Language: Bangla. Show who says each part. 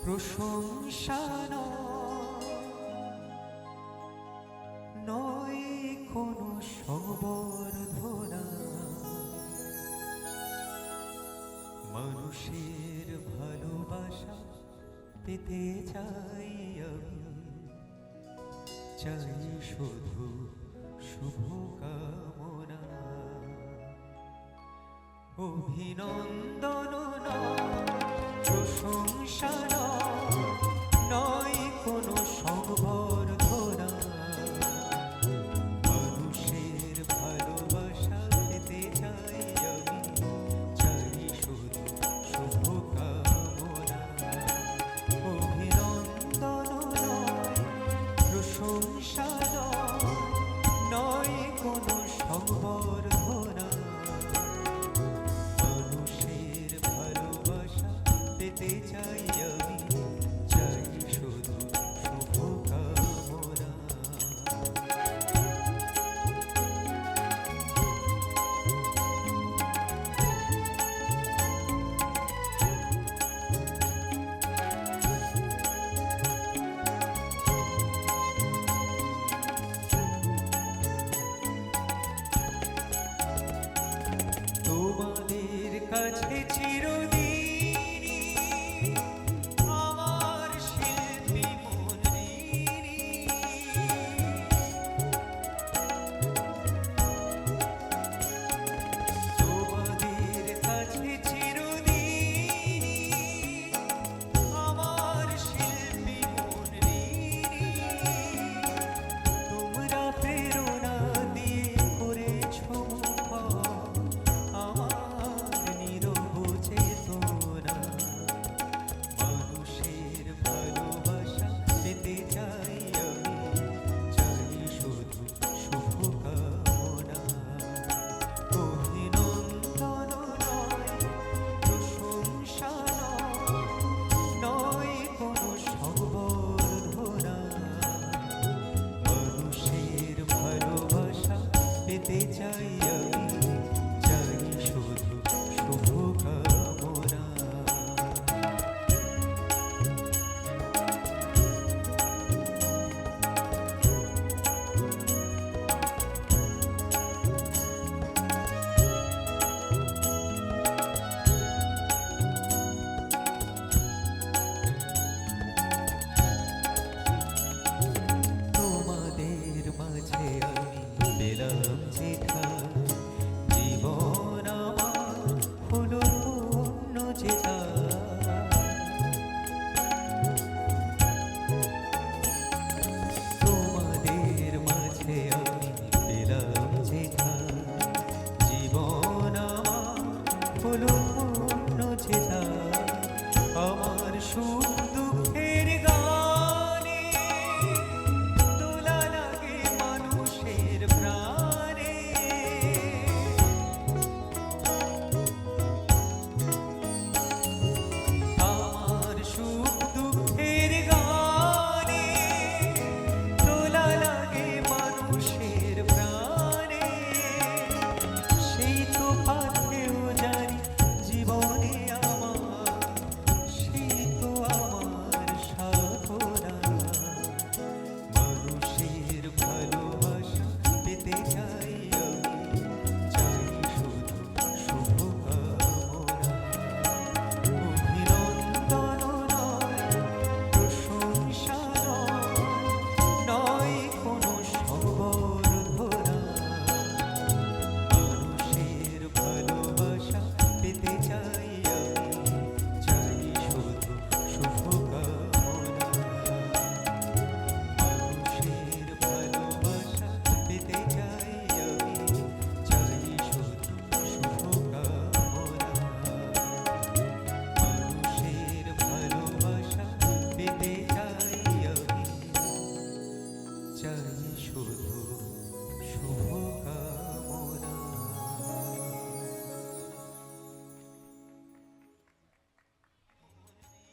Speaker 1: প্রশংসা নয় কোনো সংবর্ধনা, মানুষের ভালোবাসা পেতে চাই আমি, চাই শুধু শুভকামনা। অভিনন্দন প্রশংসা নয় কোনো সংবর্ধনা, মানুষের ভালোবাসা পেতে চাই আমি, চাই শুধু শুভকামনা। অভিনন্দন প্রশংসা নয় কোনো সংবর্ধনা, মানুষের ভালোবাসা পেতে চাই আমি, চাই শুধু শুভকামনা। তোমাদের কাছে চিরদিনই আমার শিল্পী মন ঋণী। তোমাদের কাছে চিরদিনই আমার শিল্পী মন ঋণী। তোমরা প্রেরণা দিয়ে করেছ আমার নীরব চেতনা, মানুষের ভালোবাসা পেতে চাই আমি, চাই শুধু শুভকামনা। অভিনন্দন নয় প্রশংসা নয় কোনো সংবর্ধনা, মানুষের ভালোবাসা পেতে চাই আমি, চাই শুধু শুভকামনা। তোমাদের মাঝে আমি পেলাম যেথা, জীবন আমার হলো পূর্ণ যেথা। তোমাদের মাঝে আমি পেলাম যেথা, জীবন আমার হলো পূর্ণ যেথা। আমার সুখ দুঃখের গানে দোলা লাগে মানুষের প্রাণে। আমার সুখ দুঃখের গানে দোলা লাগে মানুষের প্রাণে। সেই তো পাথেও জানি জীবনে আমার, সেই তো আমার সাধনা। মানুষের ভালোবাসা পেতে চাই আমি, চাই শুধু শুভকামনা। অভিনন্দন নয় প্রশংসা নয় কোনো সংবর্ধনা, মানুষের ভালোবাসা পেতে চাই আমি, চাই শুধু শুভকামনা। মানুষের ভালোবাসা পেতে চাই আমি, চাই শুধু শুভকামনা। মানুষের ভালোবাসা পেতে চাই আমি, চাই শুধু শুভ